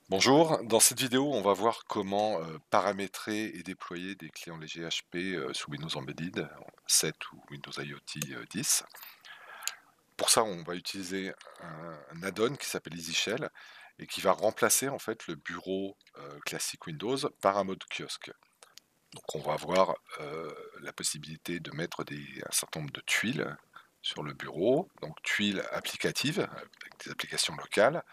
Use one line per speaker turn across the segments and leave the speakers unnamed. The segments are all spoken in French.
Bonjour, dans cette vidéo, on va voir comment paramétrer et déployer des clients légers HP sous Windows Embedded 7 ou Windows IoT 10. Pour ça, on va utiliser un add-on qui s'appelle EasyShell et qui va remplacer en fait le bureau classique Windows par un mode kiosque. Donc on va avoir la possibilité de mettre un certain nombre de tuiles sur le bureau, donc tuiles applicatives avec des applications locales,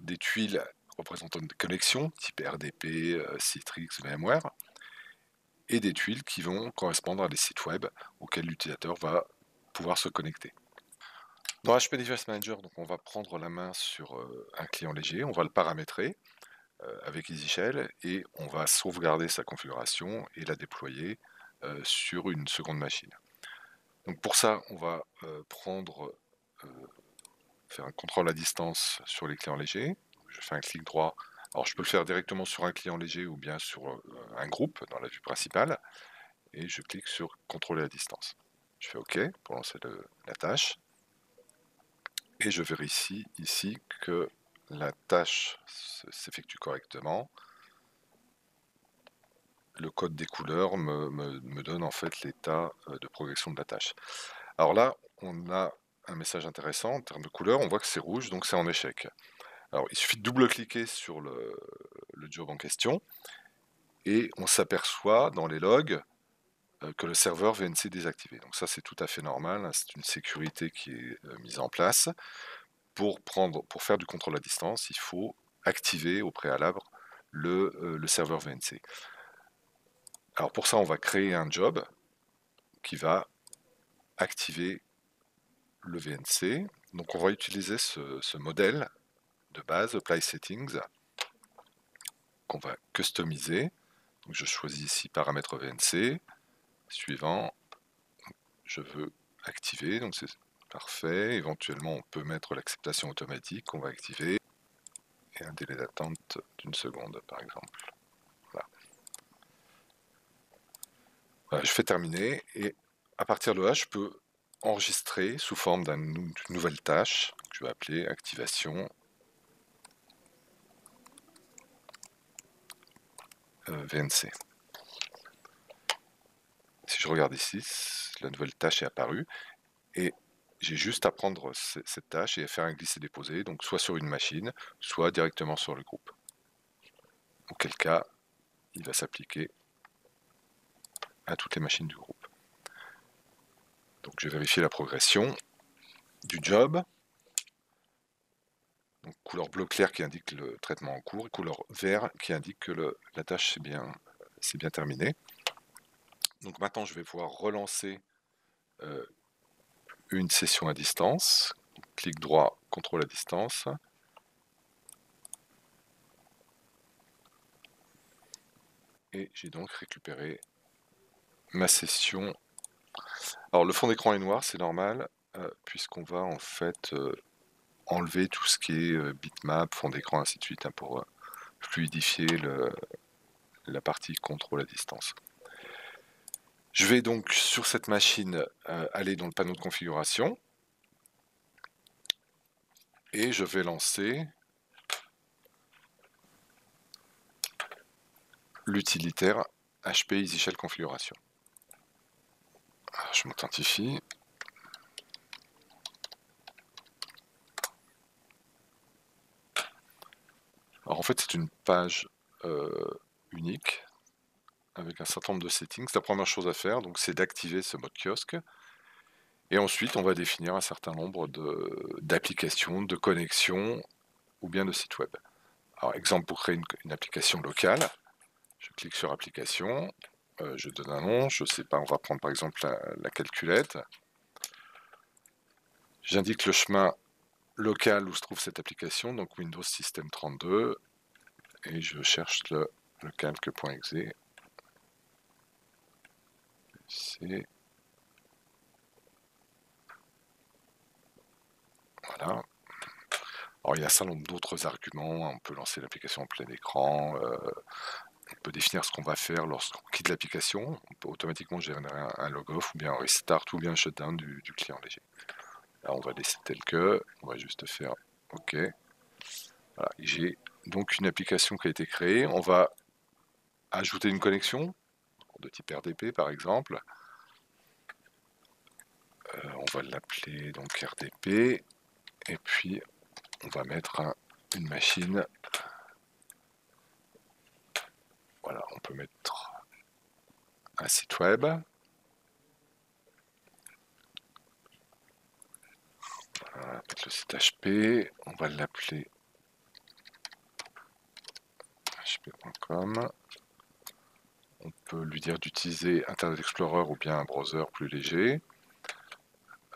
des tuiles représentant des connexions type RDP, Citrix, VMware, et des tuiles qui vont correspondre à des sites web auxquels l'utilisateur va pouvoir se connecter. Dans HP Device Manager, donc on va prendre la main sur un client léger, on va le paramétrer avec EasyShell et on va sauvegarder sa configuration et la déployer sur une seconde machine. Donc pour ça, on va euh, faire un contrôle à distance sur les clients légers. Je fais un clic droit. Alors je peux le faire directement sur un client léger ou bien sur un groupe dans la vue principale. Et je clique sur contrôler à distance. Je fais OK pour lancer la tâche. Et je vérifie ici que la tâche s'effectue correctement. Le code des couleurs me donne en fait l'état de progression de la tâche. Alors là, on a un message intéressant en termes de couleur. On voit que c'est rouge, donc c'est en échec. Alors, il suffit de double-cliquer sur le job en question et on s'aperçoit dans les logs que le serveur VNC est désactivé. Donc ça, c'est tout à fait normal, hein, c'est une sécurité qui est mise en place. Pour faire du contrôle à distance, il faut activer au préalable le serveur VNC. Alors pour ça, on va créer un job qui va activer le VNC. Donc on va utiliser ce modèle de base, Apply Settings, qu'on va customiser. Donc je choisis ici paramètres VNC. Suivant, je veux activer, donc c'est parfait. Éventuellement, on peut mettre l'acceptation automatique qu'on va activer et un délai d'attente d'une seconde, par exemple. Voilà. Voilà, je fais terminer et à partir de là, je peux enregistrer sous forme d'une nouvelle tâche que je vais appeler activation VNC. Si je regarde ici, la nouvelle tâche est apparue et j'ai juste à prendre cette tâche et à faire un glisser-déposer, donc soit sur une machine, soit directement sur le groupe. Auquel cas, il va s'appliquer à toutes les machines du groupe. Donc je vais vérifier la progression du job. Donc couleur bleu clair qui indique le traitement en cours, et couleur vert qui indique que la tâche c'est bien terminée. Donc maintenant je vais pouvoir relancer une session à distance. Clic droit, contrôle à distance. Et j'ai donc récupéré ma session. Alors le fond d'écran est noir, c'est normal, puisqu'on va en fait enlever tout ce qui est bitmap, fond d'écran, ainsi de suite, hein, pour fluidifier la partie contrôle à distance. Je vais donc sur cette machine aller dans le panneau de configuration et je vais lancer l'utilitaire HP EasyShell Configuration. Alors, je m'authentifie. Alors en fait c'est une page unique avec un certain nombre de settings. La première chose à faire, donc, c'est d'activer ce mode kiosque. Et ensuite, on va définir un certain nombre d'applications, de connexions ou bien de sites web. Alors, exemple pour créer une application locale, je clique sur application, je donne un nom, je sais pas, on va prendre par exemple la calculette. J'indique le chemin local où se trouve cette application, donc Windows System 32, et je cherche le calque.exe. C'est voilà. Alors il y a un certain nombre d'autres arguments, on peut lancer l'application en plein écran, on peut définir ce qu'on va faire lorsqu'on quitte l'application, on peut automatiquement générer un log-off ou bien un restart ou bien un shutdown du client léger. Là on va laisser tel que, on va juste faire OK. Voilà, j'ai donc une application qui a été créée. On va ajouter une connexion de type RDP par exemple. On va l'appeler donc RDP et puis on va mettre une machine. Voilà, on peut mettre un site web. On va mettre le site HP. On va l'appeler hp.com. On peut lui dire d'utiliser Internet Explorer ou bien un browser plus léger.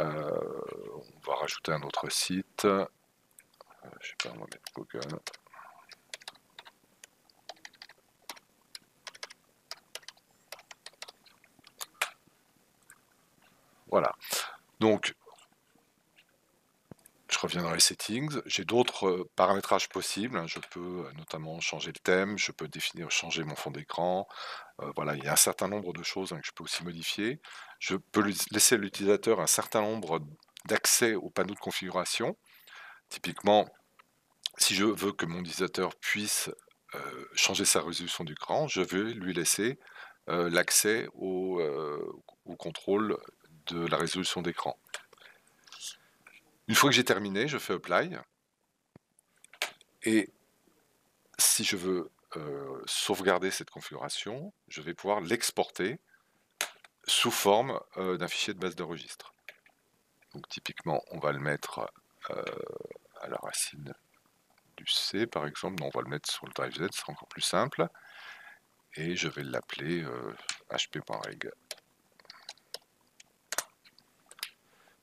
On va rajouter un autre site. Je sais pas, on va mettre Google. Voilà. Donc, je reviens dans les settings. J'ai d'autres paramétrages possibles. Je peux notamment changer le thème. Je peux changer mon fond d'écran. Voilà, il y a un certain nombre de choses que je peux aussi modifier. Je peux laisser à l'utilisateur un certain nombre d'accès au panneau de configuration. Typiquement, si je veux que mon utilisateur puisse changer sa résolution d'écran, je vais lui laisser l'accès au contrôle de la résolution d'écran. Une fois que j'ai terminé, je fais Apply. Et si je veux sauvegarder cette configuration, je vais pouvoir l'exporter sous forme d'un fichier de base de registre. Donc typiquement, on va le mettre à la racine du C, par exemple. Non, on va le mettre sur le drive Z, ce sera encore plus simple. Et je vais l'appeler hp.reg.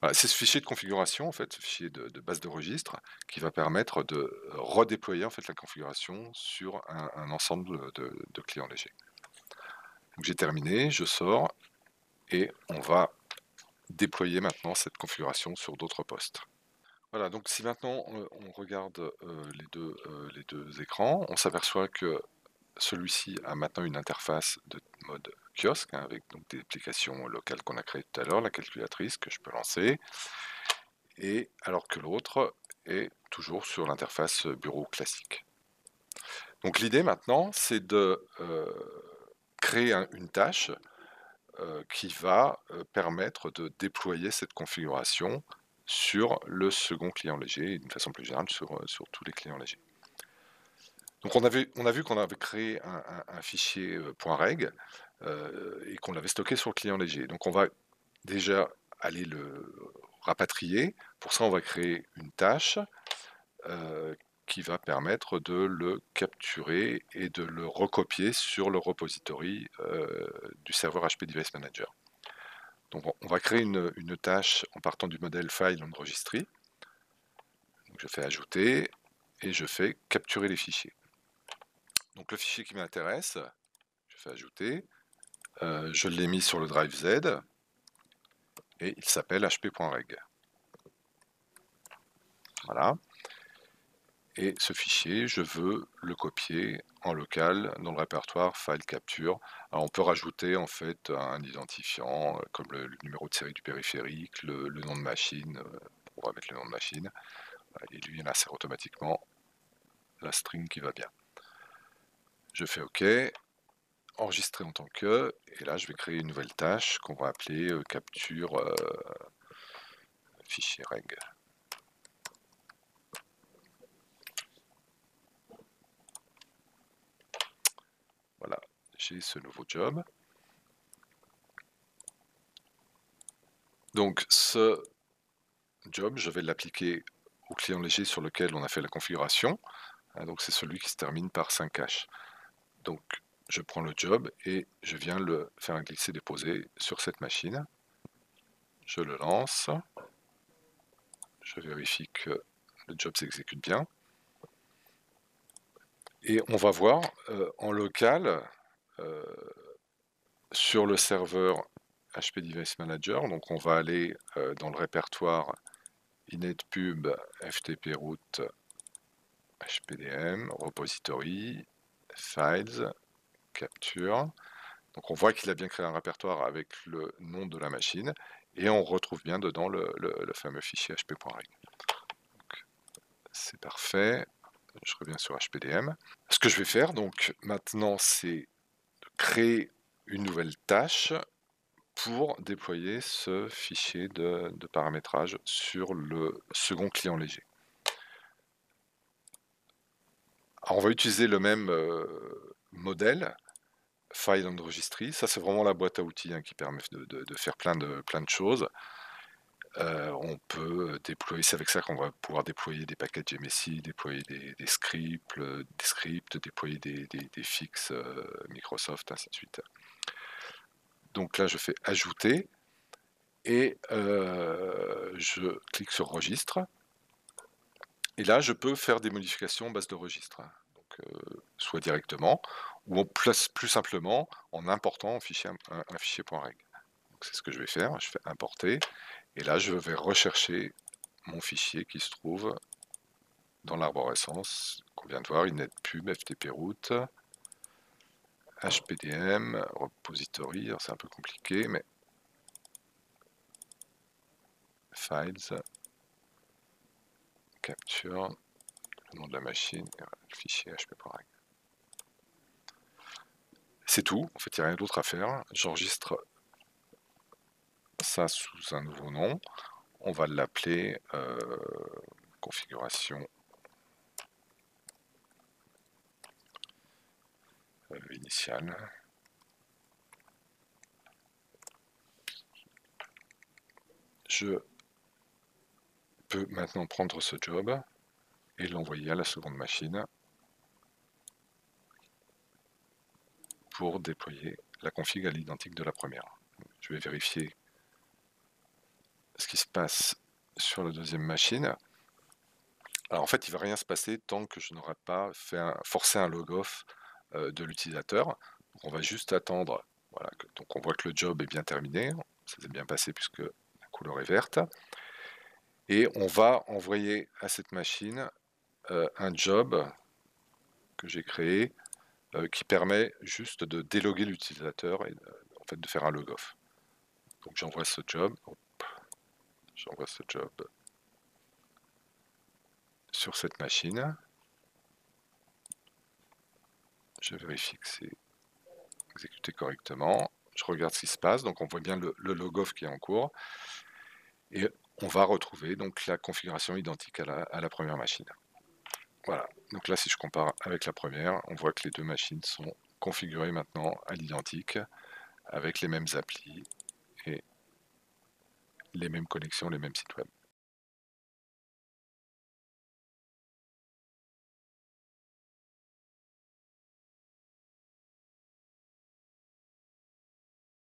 Voilà, c'est ce fichier de configuration, en fait, ce fichier de base de registre, qui va permettre de redéployer en fait, la configuration sur un ensemble de clients légers. Donc j'ai terminé, je sors, et on va déployer maintenant cette configuration sur d'autres postes. Voilà, donc si maintenant on regarde les deux écrans, on s'aperçoit que celui-ci a maintenant une interface de mode kiosque, avec donc des applications locales qu'on a créées tout à l'heure, la calculatrice que je peux lancer, et alors que l'autre est toujours sur l'interface bureau classique. Donc l'idée maintenant, c'est de créer une tâche qui va permettre de déployer cette configuration sur le second client léger et d'une façon plus générale sur tous les clients légers. Donc on a vu qu'on avait créé un fichier .reg et qu'on l'avait stocké sur le client léger. Donc on va déjà aller le rapatrier. Pour ça, on va créer une tâche qui va permettre de le capturer et de le recopier sur le repository du serveur HP Device Manager. Donc on va créer une tâche en partant du modèle File on Registry. Donc je fais Ajouter et je fais Capturer les fichiers. Donc le fichier qui m'intéresse, je fais Ajouter, je l'ai mis sur le drive Z et il s'appelle hp.reg. Voilà. Et ce fichier, je veux le copier en local dans le répertoire File Capture. Alors on peut rajouter en fait un identifiant comme le numéro de série du périphérique, le nom de machine, on va mettre le nom de machine, et lui il insère automatiquement la string qui va bien. Je fais OK, enregistrer en tant que, et là je vais créer une nouvelle tâche qu'on va appeler capture fichier reg. Voilà, j'ai ce nouveau job. Donc ce job, je vais l'appliquer au client léger sur lequel on a fait la configuration. Donc c'est celui qui se termine par 5H. Donc je prends le job et je viens le faire un glisser-déposer sur cette machine. Je le lance. Je vérifie que le job s'exécute bien. Et on va voir en local sur le serveur HP Device Manager. Donc on va aller dans le répertoire inetpub ftp route hpdm, repository, files, capture. Donc on voit qu'il a bien créé un répertoire avec le nom de la machine et on retrouve bien dedans le fameux fichier hp.reg. C'est parfait. je reviens sur HPDM. Ce que je vais faire donc maintenant, c'est de créer une nouvelle tâche pour déployer ce fichier de paramétrage sur le second client léger. Alors on va utiliser le même modèle, File and Registry. Ça, c'est vraiment la boîte à outils qui permet de faire plein de choses. On peut déployer, c'est avec ça qu'on va pouvoir déployer des packages MSI, déployer des scripts, déployer des fixes Microsoft, ainsi de suite. Donc là, je fais ajouter et je clique sur registre. Et là, je peux faire des modifications en base de registre. Donc, soit directement, ou plus simplement en important un fichier .reg. Donc c'est ce que je vais faire, je fais importer, et là je vais rechercher mon fichier qui se trouve dans l'arborescence qu'on vient de voir, inetpub, ftproot, hpdm, repository, c'est un peu compliqué, mais files, capture, le nom de la machine, et voilà, le fichier hp.reg. C'est tout, en fait il n'y a rien d'autre à faire, j'enregistre ça sous un nouveau nom, on va l'appeler configuration initiale. Je peux maintenant prendre ce job et l'envoyer à la seconde machine pour déployer la config à l'identique de la première. Je vais vérifier ce qui se passe sur la deuxième machine. Alors en fait, il ne va rien se passer tant que je n'aurai pas forcé un log-off de l'utilisateur. Donc on va juste attendre. Voilà, donc on voit que le job est bien terminé. Ça s'est bien passé puisque la couleur est verte. Et on va envoyer à cette machine un job que j'ai créé qui permet juste de déloguer l'utilisateur et en fait de faire un log-off. Donc j'envoie ce job. J'envoie ce job sur cette machine. Je vérifie que c'est exécuté correctement. Je regarde ce qui se passe. Donc on voit bien le log-off qui est en cours. Et on va retrouver donc la configuration identique à la première machine. Voilà. Donc là, si je compare avec la première, on voit que les deux machines sont configurées maintenant à l'identique, avec les mêmes applis et les mêmes connexions, les mêmes sites web.